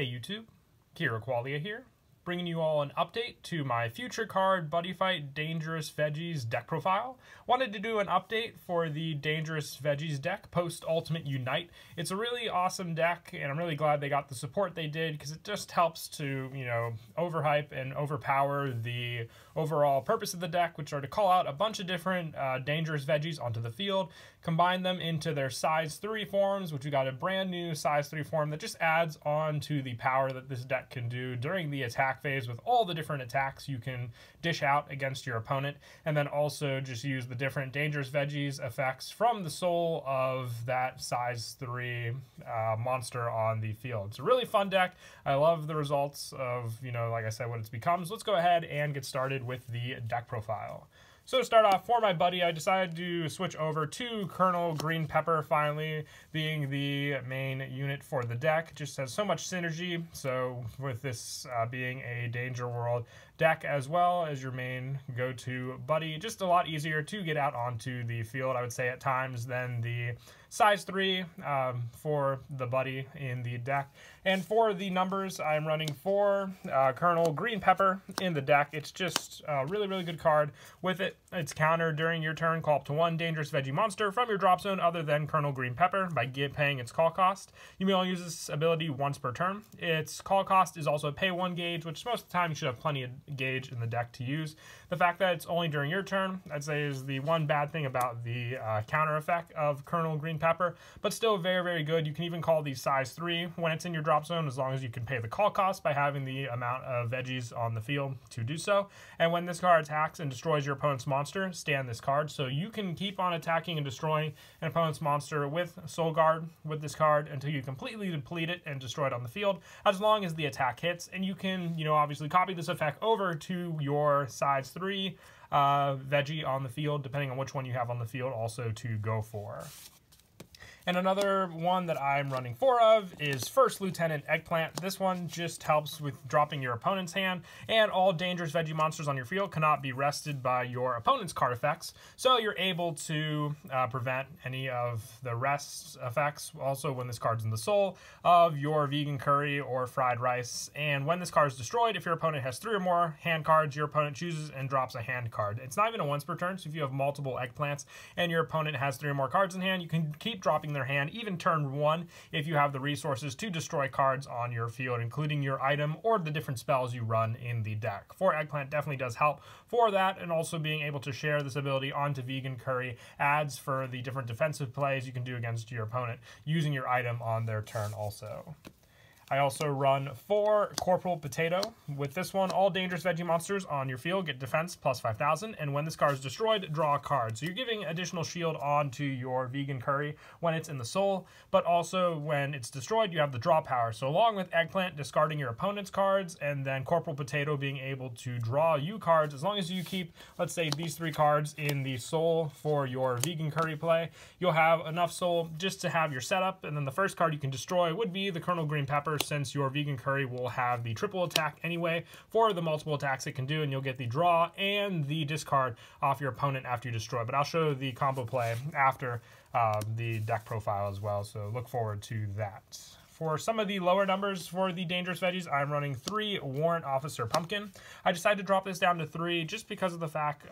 Hey YouTube, Kira Qualia here, bringing you all an update to my future card Buddyfight Dangerous Veggies deck profile. Wanted to do an update for the Dangerous Veggies deck post Ultimate Unite. It's a really awesome deck, and I'm really glad they got the support they did because it just helps to, overhype and overpower the overall purpose of the deck, which are to call out a bunch of different Dangerous Veggies onto the field, combine them into their size 3 forms, which we got a brand new size 3 form that just adds on to the power that this deck can do during the attack phase with all the different attacks you can dish out against your opponent, and then also just use the different Dangerous Veggies effects from the soul of that size 3 monster on the field. It's a really fun deck. I love the results of, like I said, what it's become. So let's go ahead and get started with the deck profile. So to start off, for my buddy, I decided to switch over to Colonel Green Pepper, finally, being the main unit for the deck. It just has so much synergy, so with this being a Danger World deck as well as your main go-to buddy, just a lot easier to get out onto the field, I would say, at times than the size 3 for the buddy in the deck. And for the numbers, I'm running 4 Colonel Green Pepper in the deck. It's just a really, really good card. With it, it's counter during your turn. Call up to 1 Dangerous Veggie monster from your drop zone other than Colonel Green Pepper by paying its call cost. You may only use this ability once per turn. Its call cost is also a pay 1 gauge, which most of the time you should have plenty of gauge in the deck to use. The fact that it's only during your turn, I'd say, is the one bad thing about the counter effect of Colonel Green Pepper, but still very, very good. You can even call these size 3 when it's in your drop zone, as long as you can pay the call cost by having the amount of veggies on the field to do so. And when this card attacks and destroys your opponent's monster, stand this card. So you can keep on attacking and destroying an opponent's monster with Soul Guard with this card until you completely deplete it and destroy it on the field, as long as the attack hits. And you can, obviously copy this effect over to your size 3 veggie on the field, depending on which one you have on the field, also to go for. And another one that I'm running 4 of is First Lieutenant Eggplant. This one just helps with dropping your opponent's hand, and all dangerous veggie monsters on your field cannot be rested by your opponent's card effects, so you're able to prevent any of the rest effects, also when this card's in the soul, of your vegan curry or fried rice. And when this card is destroyed, if your opponent has 3 or more hand cards, your opponent chooses and drops a hand card. It's not even a once per turn, so if you have multiple Eggplants and your opponent has 3 or more cards in hand, you can keep dropping their hand, even turn 1, if you have the resources to destroy cards on your field, including your item or the different spells you run in the deck. 4 Eggplant definitely does help for that, and also being able to share this ability onto Vegan Curry adds for the different defensive plays you can do against your opponent using your item on their turn also. I also run 4 Corporal Potato. With this one, all dangerous veggie monsters on your field get defense plus 5,000, and when this card is destroyed, draw a card. So you're giving additional shield onto your vegan curry when it's in the soul, but also when it's destroyed, you have the draw power. So along with Eggplant discarding your opponent's cards, and then Corporal Potato being able to draw you cards, as long as you keep, let's say, these 3 cards in the soul for your vegan curry play, you'll have enough soul just to have your setup. And then the first card you can destroy would be the Colonel Green Pepper, since your vegan curry will have the triple attack anyway for the multiple attacks it can do, and you'll get the draw and the discard off your opponent after you destroy. But I'll show the combo play after the deck profile as well, so look forward to that. For some of the lower numbers for the Dangerous Veggies, I'm running 3 Warrant Officer Pumpkin. I decided to drop this down to 3 just because of the fact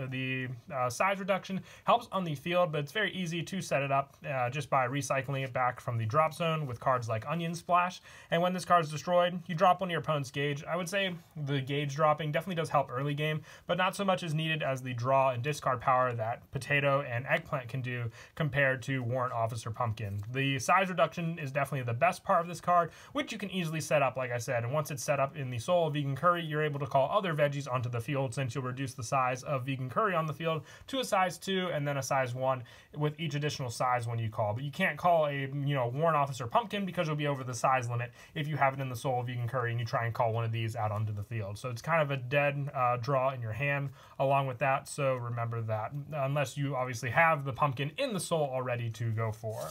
the size reduction helps on the field, but it's very easy to set it up just by recycling it back from the drop zone with cards like Onion Splash. And when this card is destroyed, you drop one of your opponent's gauge. I would say the gauge dropping definitely does help early game, but not so much as needed as the draw and discard power that Potato and Eggplant can do compared to Warrant Officer Pumpkin. The size reduction is definitely the best part of this card, which you can easily set up, like I said. And once it's set up in the soul of Vegan Curry, you're able to call other veggies onto the field, since you'll reduce the size of Vegan Curry on the field to a size 2 and then a size 1 with each additional size when you call. But you can't call a Warrant Officer Pumpkin because you'll be over the size limit if you have it in the soul of Vegan Curry and you try and call one of these out onto the field. So it's kind of a dead draw in your hand along with that, so remember that, unless you obviously have the pumpkin in the soul already to go for.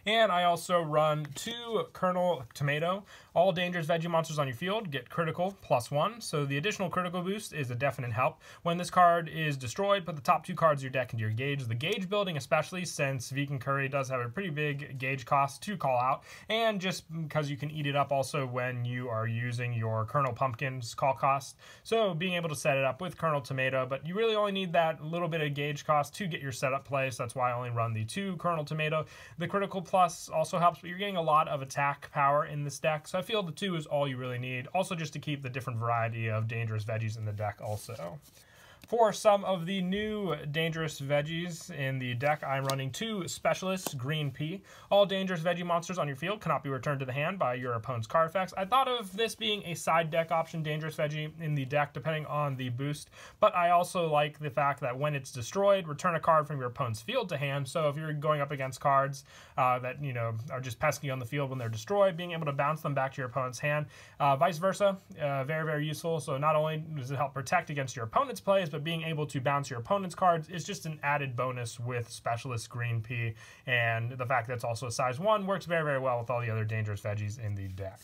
And I also run 2 Colonel Tomato. All dangerous veggie monsters on your field get critical +1, so the additional critical boost is a definite help. When this card is destroyed, put the top 2 cards of your deck into your gauge. The gauge building, especially since Vegan Curry does have a pretty big gauge cost to call out, and just because you can eat it up also when you are using your Colonel Pumpkin's call cost. So being able to set it up with Colonel Tomato, but you really only need that little bit of gauge cost to get your setup play, so that's why I only run the 2 Colonel Tomato. The critical plus also helps, but you're getting a lot of attack power in this deck, so I feel the 2 is all you really need. Also just to keep the different variety of dangerous veggies in the deck also. For some of the new dangerous veggies in the deck, I'm running 2 Specialists Green Pea. All dangerous veggie monsters on your field cannot be returned to the hand by your opponent's card effects. I thought of this being a side deck option, dangerous veggie in the deck, depending on the boost, but I also like the fact that when it's destroyed, return a card from your opponent's field to hand. So if you're going up against cards that, you know, are just pesky on the field when they're destroyed, being able to bounce them back to your opponent's hand. Vice versa, very, very useful. So not only does it help protect against your opponent's plays, but being able to bounce your opponent's cards is just an added bonus with Specialist Green Pea, and the fact that it's also a size 1 works very, very well with all the other dangerous veggies in the deck.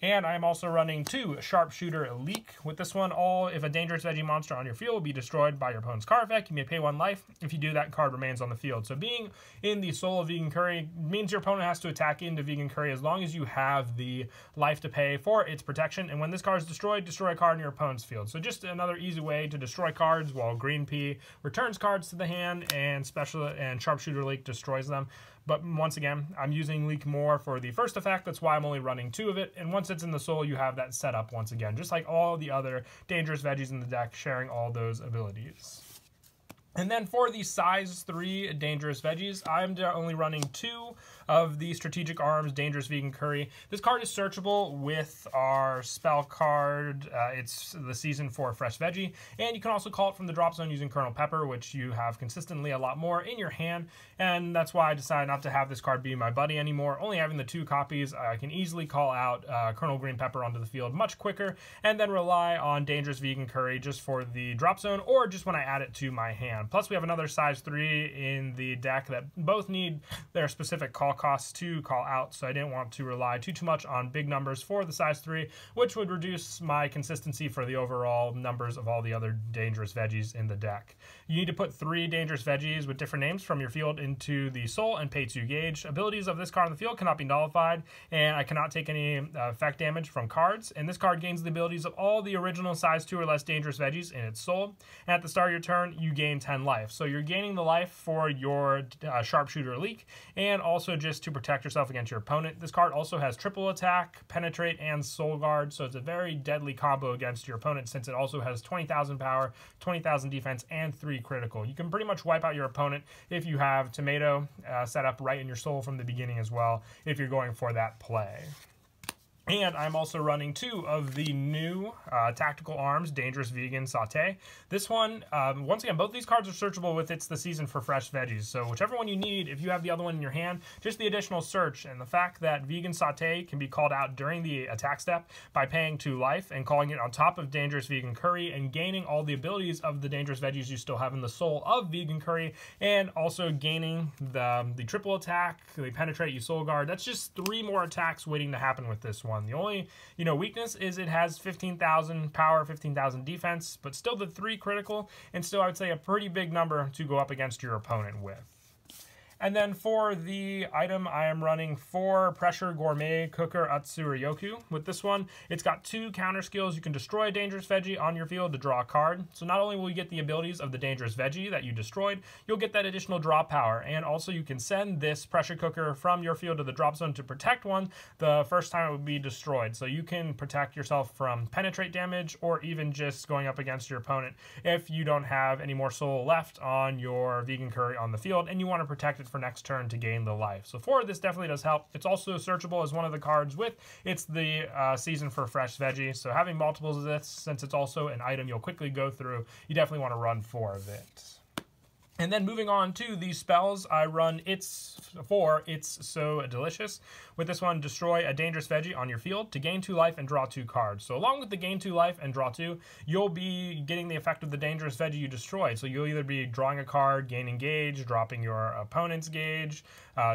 And I'm also running 2 Sharpshooter Leak. With this one, if a dangerous veggie monster on your field will be destroyed by your opponent's card effect, you may pay 1 life. If you do, that card remains on the field. So being in the soul of Vegan Curry means your opponent has to attack into Vegan Curry as long as you have the life to pay for its protection. And when this card is destroyed, destroy a card in your opponent's field. So just another easy way to destroy cards while Green Pea returns cards to the hand and Sharpshooter Leak destroys them. But once again, I'm using Leak more for the first effect. That's why I'm only running 2 of it. And once it's in the soul, you have that set up once again, just like all the other dangerous veggies in the deck, sharing all those abilities. And then for the size 3 dangerous veggies, I'm only running 2 of the Strategic Arms Dangerous Vegan Curry. This card is searchable with our spell card. It's the Season for Fresh Veggie, and you can also call it from the drop zone using Colonel Pepper, which you have consistently a lot more in your hand, and that's why I decided not to have this card be my buddy anymore. Only having the 2 copies, I can easily call out Colonel Green Pepper onto the field much quicker, and then rely on Dangerous Vegan Curry just for the drop zone, or just when I add it to my hand. Plus, we have another size 3 in the deck that both need their specific call costs to call out, so I didn't want to rely too much on big numbers for the size 3, which would reduce my consistency for the overall numbers of all the other dangerous veggies in the deck. You need to put 3 dangerous veggies with different names from your field into the soul and pay 2 gauge. Abilities of this card on the field cannot be nullified, and I cannot take any effect damage from cards, and this card gains the abilities of all the original size 2 or less dangerous veggies in its soul, and at the start of your turn, you gain 10 life. So you're gaining the life for your Sharpshooter Leak, and also just to protect yourself against your opponent. This card also has triple attack, penetrate, and soul guard, so it's a very deadly combo against your opponent since it also has 20,000 power, 20,000 defense, and 3 critical. You can pretty much wipe out your opponent if you have Tomato set up right in your soul from the beginning as well, if you're going for that play. And I'm also running 2 of the new Tactical Arms Dangerous Vegan Sauté. This one, once again, both these cards are searchable with It's the Season for Fresh Veggies. So whichever one you need, if you have the other one in your hand, just the additional search. And the fact that Vegan Sauté can be called out during the attack step by paying 2 life and calling it on top of Dangerous Vegan Curry and gaining all the abilities of the dangerous veggies you still have in the soul of Vegan Curry, and also gaining the triple attack, the penetrate, you soul guard. That's just 3 more attacks waiting to happen with this one. The only, weakness is it has 15,000 power, 15,000 defense, but still the 3 critical, and still I would say a pretty big number to go up against your opponent with. And then for the item, I am running 4 Pressure Gourmet Cooker Atsuryoku. With this one, it's got 2 counter skills. You can destroy a dangerous veggie on your field to draw a card. So not only will you get the abilities of the dangerous veggie that you destroyed, you'll get that additional draw power. And also you can send this pressure cooker from your field to the drop zone to protect one the first time it would be destroyed. So you can protect yourself from penetrate damage, or even just going up against your opponent if you don't have any more soul left on your Vegan Curry on the field and you want to protect it for next turn to gain the life. So 4, this definitely does help. It's also searchable as one of the cards with It's the Season for Fresh Veggie. So having multiples of this, since it's also an item you'll quickly go through, you definitely want to run 4 of it. And then moving on to these spells, I run It's So Delicious. With this one, destroy a dangerous veggie on your field to gain 2 life and draw 2 cards. So along with the gain 2 life and draw 2, you'll be getting the effect of the dangerous veggie you destroyed. So you'll either be drawing a card, gaining gauge, dropping your opponent's gauge,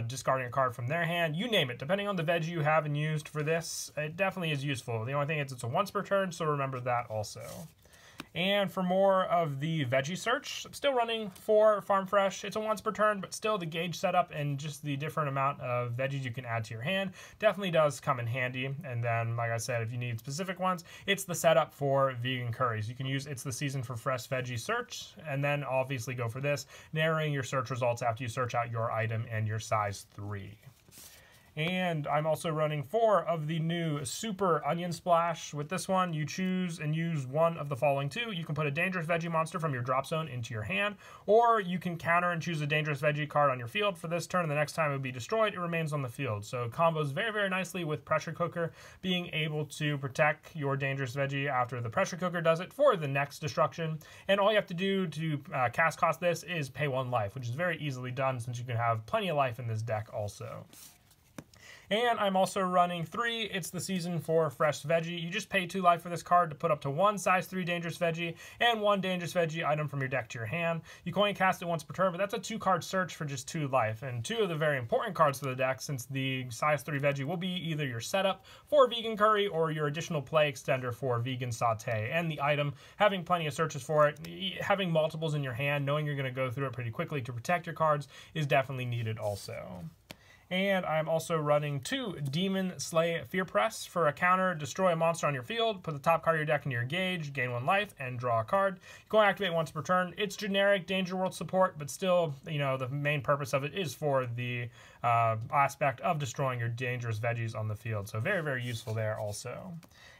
discarding a card from their hand, you name it. Depending on the veggie you have and used for this, it definitely is useful. The only thing is it's a once per turn, so remember that also. And for more of the veggie search, I'm still running 4 Farm Fresh. It's a once per turn, but still the gauge setup and just the different amount of veggies you can add to your hand definitely does come in handy. And then, like I said, if you need specific ones, it's the setup for vegan curries. You can use It's the Season for Fresh Veggie Search, and then obviously go for this, narrowing your search results after you search out your item and your size 3. And I'm also running 4 of the new Super Onion Splash. With this one, you choose and use one of the following 2. You can put a dangerous veggie monster from your drop zone into your hand, or you can counter and choose a dangerous veggie card on your field for this turn, and the next time it would be destroyed, it remains on the field. So it combos very, very nicely with Pressure Cooker, being able to protect your dangerous veggie after the Pressure Cooker does it for the next destruction. And all you have to do to cast cost this is pay 1 life, which is very easily done since you can have plenty of life in this deck also. And I'm also running 3 It's the Season for Fresh Veggie. You just pay 2 life for this card to put up to 1 size 3 dangerous veggie and 1 dangerous veggie item from your deck to your hand. You can only cast it once per turn, but that's a 2-card search for just 2 life. And 2 of the very important cards for the deck, since the size 3 veggie will be either your setup for vegan curry or your additional play extender for vegan saute. And the item, having plenty of searches for it, having multiples in your hand, knowing you're going to go through it pretty quickly to protect your cards is definitely needed also. And I'm also running 2 Demon Slay Fear Press. For a counter, destroy a monster on your field, put the top card of your deck into your gauge, gain 1 life, and draw a card. You can only activate once per turn. It's generic Danger World support, but still, you know, the main purpose of it is for the aspect of destroying your dangerous veggies on the field. So very, very useful there also.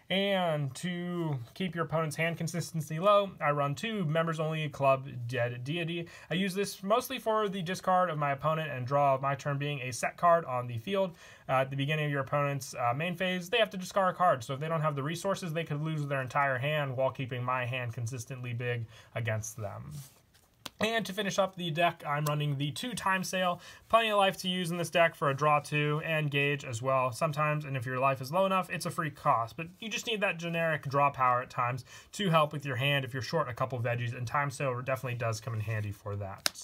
And to keep your opponent's hand consistency low, I run 2 Members Only Club Dead Deity. I use this mostly for the discard of my opponent and draw of my turn being a set card on the field. At the beginning of your opponent's main phase, they have to discard a card. So if they don't have the resources, they could lose their entire hand while keeping my hand consistently big against them. And to finish up the deck, I'm running the 2 Time Sale. Plenty of life to use in this deck for a draw 2 and gauge as well. Sometimes, and if your life is low enough, it's a free cost. But you just need that generic draw power at times to help with your hand if you're short a couple veggies. And Time Sale definitely does come in handy for that.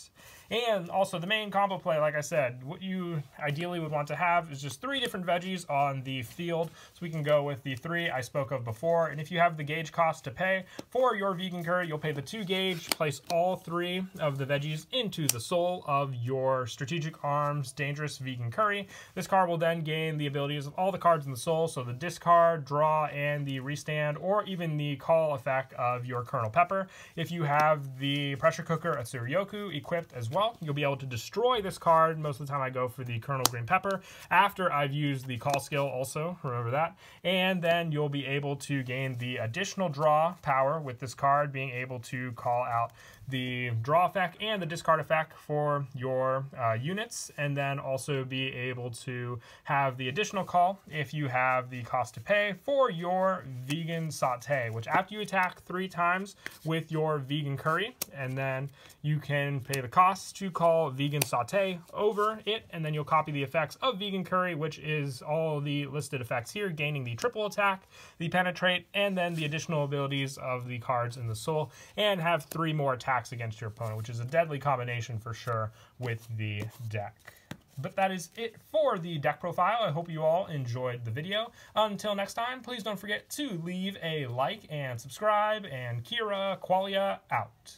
And also the main combo play, like I said, what you ideally would want to have is just 3 different veggies on the field. So we can go with the 3 I spoke of before. And if you have the gauge cost to pay for your vegan curry, you'll pay the 2 gauge, place all 3 of the veggies into the soul of your Strategic Arms Dangerous Vegan Curry. This card will then gain the abilities of all the cards in the soul, so the discard, draw, and the restand, or even the call effect of your Colonel Pepper. If you have the Pressure Cooker Atsuryoku equipped as well, you'll be able to destroy this card. Most of the time I go for the Colonel Green Pepper after I've used the call skill also, remember that. And then you'll be able to gain the additional draw power with this card, being able to call out the draw effect and the discard effect for your units, and then also be able to have the additional call if you have the cost to pay for your vegan saute, which after you attack 3 times with your vegan curry, and then you can pay the cost to call vegan saute over it, and then you'll copy the effects of vegan curry, which is all the listed effects here, gaining the triple attack, the penetrate, and then the additional abilities of the cards in the soul, and have 3 more attacks against your opponent, which is a deadly combination for sure with the deck. But that is it for the deck profile. I hope you all enjoyed the video. Until next time, please don't forget to leave a like and subscribe, and Kira Qualia out.